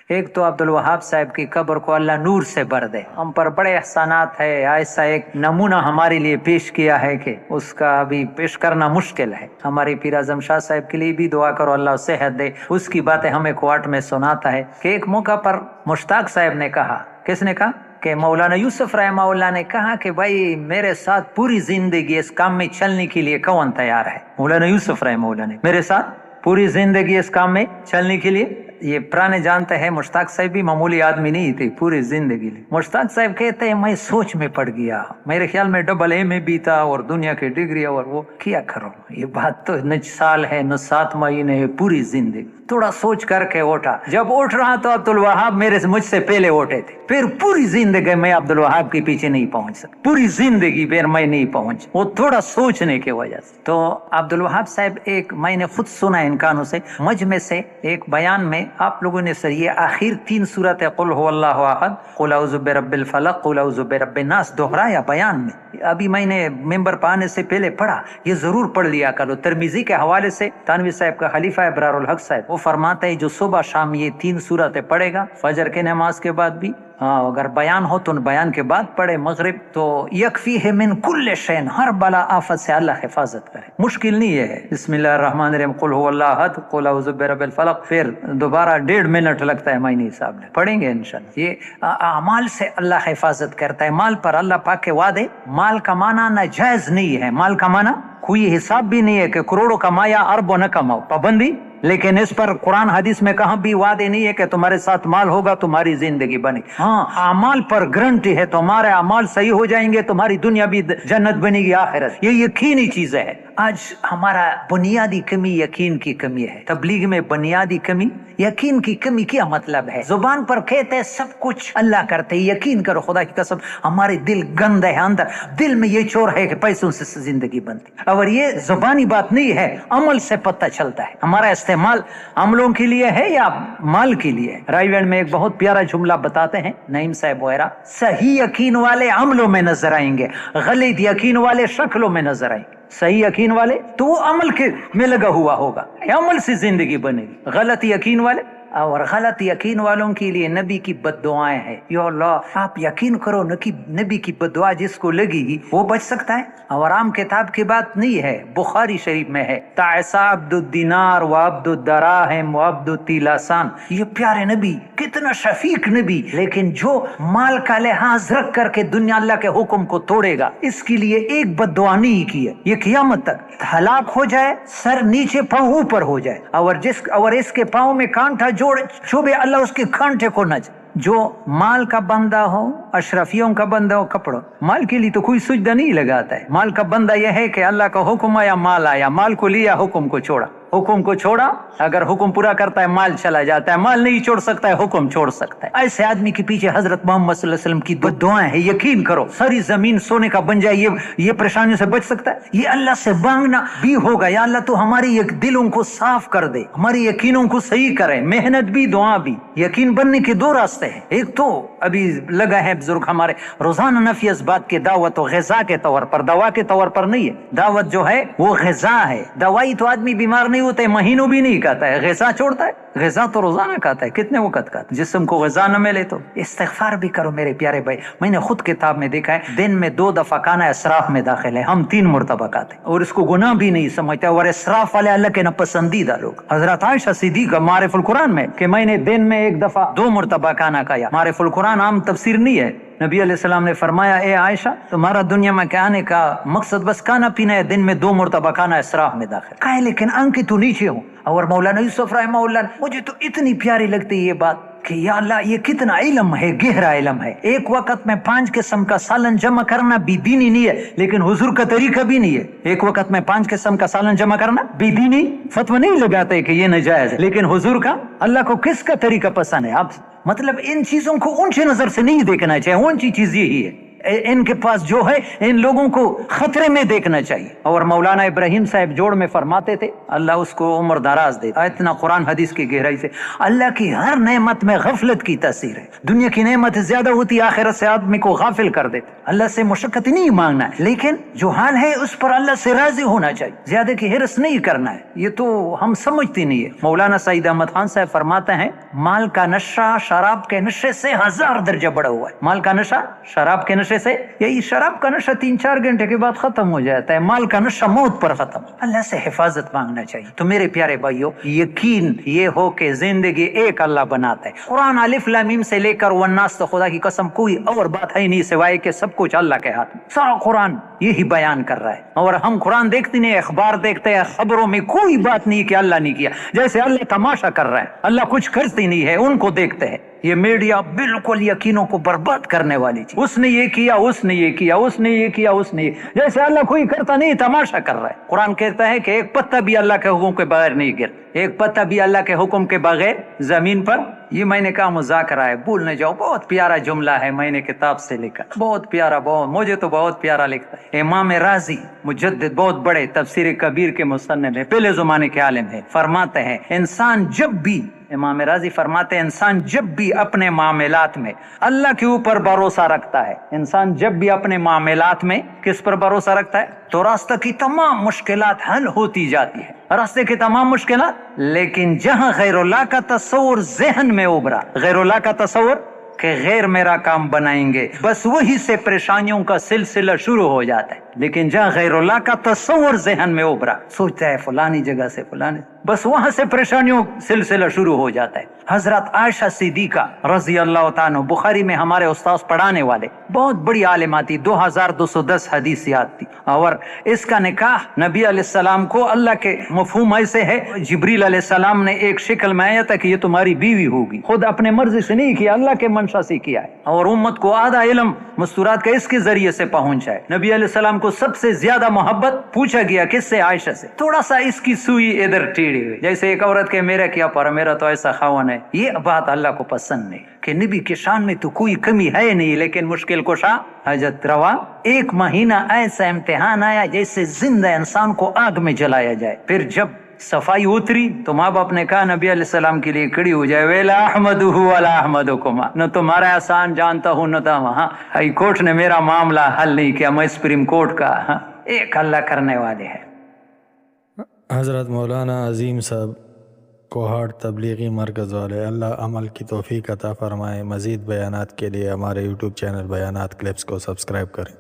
ایک تو عبد الوہاب صاحب کی قبر کو اللہ نور سے بھر دے، ہم پر بڑے احسانات ہے، ایسا ایک نمونہ ہمارے لیے پیش کیا ہے کہ اس کا ابھی پیش کرنا مشکل ہے۔ ہمارے پیر اعظم شاہ صاحب کے لیے بھی دعا کرو اللہ صحت دے، اس کی باتیں ہمیں کوارٹ میں سناتا ہے کہ ایک موقع پر مشتاق صاحب نے کہا، کس نے کہا کہ مولانا یوسف رحمہ اللہ نے کہا کہ بھائی میرے ساتھ پوری زندگی اس کام میں چلنے کے لیے کون تیار ہے؟ مولانا یوسف رحمہ اللہ نے میرے ساتھ پوری زندگی اس کام میں چلنے کے لیے، یہ پرانے جانتے ہیں مشتاق صاحب بھی معمولی آدمی نہیں تھے، پوری زندگی لی۔ مشتاق صاحب کہتے ہیں میں سوچ میں پڑ گیا، میرے خیال میں ڈبل اے میں بھی تھا اور دنیا کی ڈگری، اور وہ کیا کروں، یہ بات تو نہ سال ہے نہ 7 مہینے ہے، پوری زندگی۔ تھوڑا سوچ کر کے اٹھا، جب اٹھ رہا تو عبد الوہاب مجھ سے پہلے اٹھے تھے، پھر پوری زندگی میں عبد الوہاب کے پیچھے نہیں پہنچ سکتا، پوری زندگی پھر میں نہیں پہنچ، وہ تھوڑا سوچنے کی وجہ سے۔ تو عبد الوہاب صاحب ایک میں نے خود سنا ان کانوں سے، مجمع سے ایک بیان میں آپ لوگوں نے یہ آخر 3 سورت قل هو اللہ احد، قل اعوذ برب الفلق، قل اعوذ برب الناس دہرایا بیان میں، ابھی میں نے ممبر پہ آنے سے پہلے پڑھا، یہ ضرور پڑھ لیا کرو۔ ترمذی کے حوالے سے تانوی صاحب کا خلیفہ ابرار الحق صاحب وہ فرماتا ہے جو صبح شام یہ 3 سورتیں پڑھے گا، فجر کے نماز کے بعد بھی، اگر بیان ہو تو بیان کے بعد پڑھے، مغرب تو یکفیہ من کل شین، ہر بلا آفت سے اللہ حفاظت کرے، مشکل نہیں ہے۔ بسم اللہ الرحمن الرحیم، قل هو اللہ احد، قل اعوذ برب الفلق، پھر دوبارہ 1.5 منٹ لگتا ہے معنی حساب سے پڑھیں گے انشاءاللہ۔ یہ اعمال سے اللہ حفاظت کرتا ہے، مال پر اللہ پاک کے وعدے، مال کمانا ناجائز نہیں ہے، مال کمانا کوئی حساب بھی نہیں ہے کہ کروڑوں کمایا اربوں نہ کماؤ، پابندی، لیکن اس پر قرآن حدیث میں کہاں بھی وعدے نہیں ہے کہ تمہارے ساتھ مال ہوگا تمہاری زندگی بنے۔ ہاں اعمال پر گارنٹی ہے، تمہارے اعمال صحیح ہو جائیں گے تمہاری دنیا بھی جنت بنے گی آخرت، یہ یقینی چیز ہے۔ آج ہمارا بنیادی کمی یقین کی کمی ہے، تبلیغ میں بنیادی کمی یقین کی کمی۔ کیا مطلب ہے؟ زبان پر کہتے ہیں سب کچھ اللہ کرتے، یقین کرو خدا کی قسم ہمارے دل گند ہے، اندر دل میں یہ چور ہے کہ پیسوں سے زندگی بنتی، اور یہ زبانی بات نہیں ہے، عمل سے پتہ چلتا ہے ہمارا استعمال عملوں کے لیے ہے یا مال کے لیے۔ رائے وینڈ میں ایک بہت پیارا جملہ بتاتے ہیں نعیم صاحب وغیرہ، صحیح یقین والے عملوں میں نظر آئیں گے، غلط یقین والے شکلوں میں نظر آئیں گے۔ صحیح یقین والے تو وہ عمل کے میں لگا ہوا ہوگا، عمل سے زندگی بنے گی۔ غلط یقین والے، اور غلط یقین والوں کے لیے نبی کی بد دعائیں ہیں، یا اللہ آپ یقین کرو نبی کی بد دعا جس کو لگے گی وہ بچ سکتا ہے، اور عام کتاب کی بات نہیں ہے، بخاری شریف میں ہے، تعسا عبد الدینار و عبد الدراہم و عبد التیلاسان، یہ پیارے نبی، کتنا شفیق نبی، لیکن جو مال کا لحاظ رکھ کر کے دنیا اللہ کے حکم کو توڑے گا، اس کے لیے ایک بد دعا نہیں کی ہے، یہ قیامت تک ہلاک ہو جائے، سر نیچے پاؤں اوپر ہو جائے، اور اس کے پاؤں میں کانٹا چوبے، اللہ اس کے کانٹے کو نہ جائے۔ جو مال کا بندہ ہو، اشرفیوں کا بندہ ہو، کپڑوں مال کے لیے تو کوئی سجدہ نہیں لگاتا ہے، مال کا بندہ یہ ہے کہ اللہ کا حکم آیا، مال آیا، مال کو لیا، حکم کو چھوڑا، حکم کو چھوڑا، اگر حکم پورا کرتا ہے مال چلا جاتا ہے، مال نہیں چھوڑ سکتا ہے، حکم چھوڑ سکتا ہے۔ ایسے آدمی کے پیچھے حضرت محمد صلی اللہ علیہ وسلم کی بد دعائیں ہیں، یقین کرو ساری زمین سونے کا بن جائے، یہ پریشانیوں سے بچ سکتا ہے۔ یہ اللہ سے مانگنا بھی ہوگا، یا اللہ تو ہماری دلوں کو صاف کر دے، ہماری یقینوں کو صحیح کرے، محنت بھی دعا بھی۔ یقین بننے کے 2 راستے ہیں، ایک تو ابھی لگا ہے بزرگ ہمارے روزانہ نفی اسبات کے دعوت و غذا کے طور پر، دوا کے طور پر نہیں ہے، دعوت جو ہے وہ غذا ہے، دوائی تو آدمی بیمار نہیں ہوتا ہے، مہینوں بھی نہیں کھاتا ہے، غذا چھوڑتا ہے، غذا تو روزانہ کھاتا ہے، کتنے وقت کھاتا ہے، جسم کو غذا نہ ملے تو استغفار بھی کرو میرے پیارے بھائی۔ میں نے خود کتاب میں دیکھا ہے دن میں 2 دفعہ کھانا اسراف میں داخل ہے، ہم 3 مرتبہ کھاتے ہیں اور اس کو گناہ بھی نہیں سمجھتے، اور اسراف والے اللہ کے ناپسندیدہ لوگ۔ حضرت عائشہ صدیقہ معرف القرآن میں کہ میں نے دن میں 1 دفعہ 2 مرتبہ کھانا کھایا، معرف القرآن عام تفسیر نہیں ہے، نبی علیہ السلام نے فرمایا اے عائشہ تمہارا دنیا میں آنے کا مقصد بس کھانا پینا ہے، دن میں 2 مرتبہ کھانا اسراف میں داخل کہا، لیکن انک تو نیچے ہوں۔ اور مولانا یوسف رحمہ اللہ، مجھے تو اتنی پیاری لگتی یہ بات کہ یا اللہ یہ کتنا علم ہے، گہرا علم ہے۔ ایک وقت میں 5 قسم کا سالن جمع کرنا بھی دینی نہیں ہے، لیکن حضور کا طریقہ بھی نہیں ہے۔ ایک وقت میں 5 قسم کا سالن جمع کرنا بھی دینی، فتوی نہیں لگاتے کہ یہ ناجائز ہے، لیکن حضور کا، اللہ کو کس کا طریقہ پسند ہے؟ آپ مطلب ان چیزوں کو اونچی نظر سے نہیں دیکھنا چاہیے، اونچی چیز یہی ہے ان کے پاس جو ہے ان لوگوں کو خطرے میں دیکھنا چاہیے. اور مولانا ابراہیم صاحب جوڑ میں فرماتے تھے, اللہ اس کو عمر دراز دے, اتنا قرآن حدیث کی گہرائی سے, اللہ کی ہر نعمت میں غفلت کی تاثیر ہے. دنیا کی نعمت زیادہ ہوتی, آخرت سے آدمی کو غافل کر دیتے. اللہ سے مشقت نہیں مانگنا ہے, لیکن جو حال ہے اس پر اللہ سے راضی ہونا چاہیے, زیادہ کی حرص نہیں کرنا ہے. یہ تو ہم سمجھتے نہیں ہے. مولانا سعید احمد خان صاحب فرماتے ہیں, مال کا نشہ شراب کے نشے سے 1000 درجہ بڑا ہوا ہے. مال کا نشہ شراب کے نشے سے, یہی شراب کا نشہ 3-4 گھنٹے کے بعد ختم ہو جاتا ہے, مال کا نشہ موت پر ختم. اللہ سے حفاظت مانگنا چاہیے. تو میرے پیارے بھائیوں, یقین یہ ہو کہ زندگی ایک اللہ بناتا ہے. قرآن الف لام میم سے لے کر والناس, تو خدا کی قسم کوئی اور بات ہے نہیں سوائے کہ سب کچھ اللہ کے ہاتھ میں. سارا قرآن یہی بیان کر رہا ہے. اور ہم قرآن دیکھتے نہیں, اخبار دیکھتے ہیں, خبروں میں کوئی بات نہیں کہ اللہ نہیں کیا, جیسے اللہ تماشا کر رہا ہے. اللہ کچھ کرتے نہیں ہے, ان کو دیکھتے ہیں. یہ میڈیا بالکل یقینوں کو برباد کرنے والی چیز. اس نے یہ کیا, اس نے یہ کیا, اس نے یہ کیا, اس نے, جیسے اللہ کوئی کرتا نہیں, تماشا کر رہا ہے. قرآن کہتا ہے کہ ایک پتا بھی اللہ کے حکم کے بغیر نہیں گر, ایک پتا بھی اللہ کے حکم کے بغیر زمین پر. یہ میں نے کہا مذاکرہ ہے, بھول نہ جاؤ, بہت پیارا جملہ ہے, میں نے کتاب سے لکھا, بہت پیارا, بہت, مجھے تو بہت پیارا لگتا ہے. امام رازی مجدد, بہت بڑے تفسیر کبیر کے مصنف ہیں, پہلے زمانے کے عالم ہیں, فرماتے ہیں انسان جب بھی, امام رازی فرماتے ہیں انسان جب بھی اپنے معاملات میں اللہ کے اوپر بھروسہ رکھتا ہے, انسان جب بھی اپنے معاملات میں کس پر بھروسہ رکھتا ہے, تو راستہ کی تمام مشکلات حل ہوتی جاتی ہے, راستے کی تمام مشکلات. لیکن جہاں غیر اللہ کا تصور ذہن میں ابھرا, غیر اللہ کا تصور کہ غیر میرا کام بنائیں گے, بس وہی سے پریشانیوں کا سلسلہ شروع ہو جاتا ہے. لیکن جہاں غیر اللہ کا تصور ذہن میں ابھرا, سوچتا ہے فلانی جگہ سے فلانی, بس وہاں سے پریشانیوں سلسلہ شروع ہو جاتا ہے. حضرت عائشہ صدیقہ رضی اللہ تعالیٰ, بخاری میں ہمارے استاد پڑھانے والے, بہت بڑی عالمہ تھی, 2210 حدیث یاد تھی. اور اس کا نکاح نبی علیہ السلام کو, اللہ کے مفہوم ایسے ہے, جبریل علیہ السلام نے ایک شکل میں آیا تھا کہ یہ تمہاری بیوی ہوگی, خود اپنے مرضی سے نہیں کیا, اللہ کے منشا سے کیا ہے. اور امت کو آدھا علم مستورات کا اس کے ذریعے سے پہنچا ہے. نبی علیہ السلام کو سب سے زیادہ محبت پوچھا گیا کس سے, عائشہ سے. تھوڑا سا اس کی سوئی ادھر ٹیڑھی ہوئی, جیسے ایک عورت کے میرا کیا پر, میرا تو ایسا خاون ہے. یہ بات اللہ کو پسند نہیں کہ نبی کے شان میں تو کوئی کمی ہے نہیں, لیکن مشکل کشا حاجت روا. 1 مہینہ ایسا امتحان آیا جیسے زندہ انسان کو آگ میں جلایا جائے. پھر جب صفائی اتری تو ماں باپ نے کہا نبی علیہ السلام کے لیے کھڑی ہو جائے, ویلا احمدہ ولا احمدکما, نہ تمہارا احسان جانتا ہوں نہ تم, ہاں ہائی کورٹ نے میرا معاملہ حل نہیں کیا, میں سپریم کورٹ کا, ہاں ایک اللہ کرنے والے ہیں. حضرت مولانا عظیم صاحب کوہاٹ تبلیغی مرکز والے, اللہ عمل کی توفیق عطا فرمائے. مزید بیانات کے لیے ہمارے یوٹیوب چینل بیانات کلپس کو سبسکرائب کریں.